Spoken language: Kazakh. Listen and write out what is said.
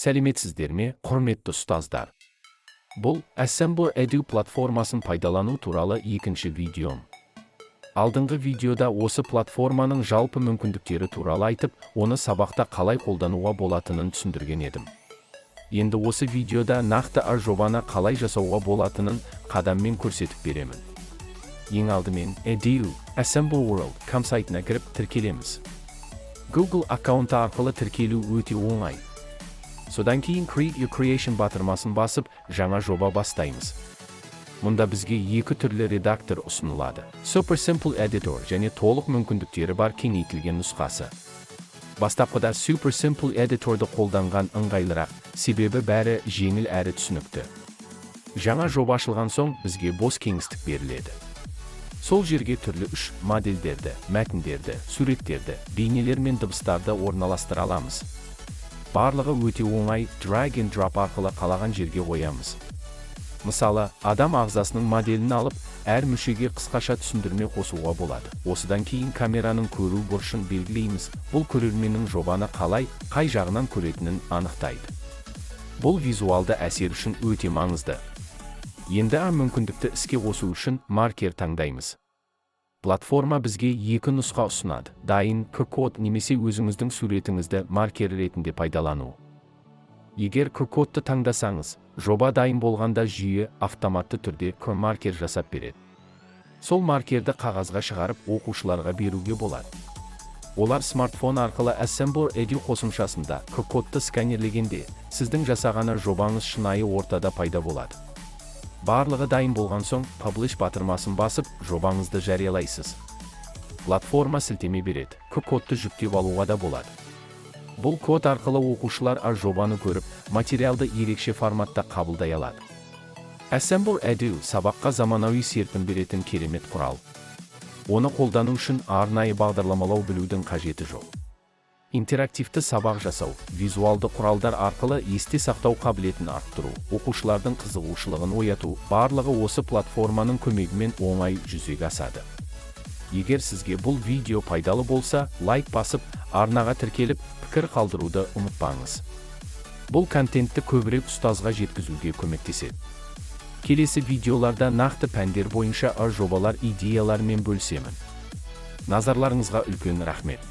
Сәлеметсіздер ме, құрметті ұстаздар. Бұл Assemblr EDU платформасын пайдалану туралы екінші видеом. Алдыңғы видеода осы платформаның жалпы мүмкіндіктері туралы айтып, оны сабақта қалай қолдануға болатынын түсіндірген едім. Енді осы видеода нақты жобаны қалай жасауға болатынын қадаммен көрсетіп беремін. Ең алдымен EDU Assemblr.com сайтына кіріп тіркелеміз. Google аккаунты арқылы тіркелу өте оңай. Содан кейін Create Your Creation батырмасын басып, жаңа жоба бастаймыз. Мұнда бізге екі түрлі редактор ұсынылады. Super Simple Editor және толық мүмкіндіктері бар кеңейтілген нұсқасы. Бастапқыда Super Simple Editor'ды қолданған ыңғайлырақ, себебі бәрі жеңіл әрі түсінікті. Жаңа жоба ашылған соң бізге бос кеңістік беріледі. Сол жерге түрлі үш модельдерді, мәтіндерді, суреттерді, бейнелер мен дыбыстарды орналастыра аламыз. Барлығы өте оңай, drag and drop арқылы қалаған жерге қоямыз. Мысалы, адам ағзасының моделін алып, әр мүшеге қысқаша түсіндірме қосуға болады. Осыдан кейін камераның көру бұрышын белгілейміз. Бұл көрерменнің жобаны қалай, қай жағынан көретінін анықтайды. Бұл визуалды әсер үшін өте маңызды. Енді мүмкіндікті іске қосу үшін маркер таңдаймыз. Платформа бізге екі нұсқа ұсынады. Дайын QR-код немесе өзіңіздің суретіңізді маркер ретінде пайдалану. Егер QR-кодты таңдасаңыз, жоба дайын болғанда жүйе автоматты түрде маркер жасап береді. Сол маркерді қағазға шығарып, оқушыларға беруге болады. Олар смартфон арқылы Assemblr EDU қосымшасында QR-кодты сканерлегенде, сіздің жасағаны жобаңыз шынайы ортада пайда болады. Барлығы дайын болған соң, Publish батырмасын басып, жобаңызды жариялайсыз. Платформа сілтеме береді, QR-кодты жүктеп алуға да болады. Бұл код арқылы оқушылар жобаны көріп, материалды ерекше форматта қабылдай алады. Assemblr EDU сабаққа заманауи серпін беретін керемет құрал. Оны қолдану үшін арнайы бағдарламалау білудің қажеті жоқ. Интерактивті сабақ жасау, визуалды құралдар арқылы есте сақтау қабілетін арттыру, оқушылардың қызығушылығын ояту, барлығы осы платформаның көмегімен оңай жүзеге асады. Егер сізге бұл видео пайдалы болса, лайк басып, арнаға тіркеліп, пікір қалдыруды ұмытпаңыз. Бұл контентті көбірек ұстазға жеткізуге көмектеседі. Келесі видеоларда нақты пәндер бойынша жобалар идеялармен бөлісемін. Назарларыңызға үлкен рахмет.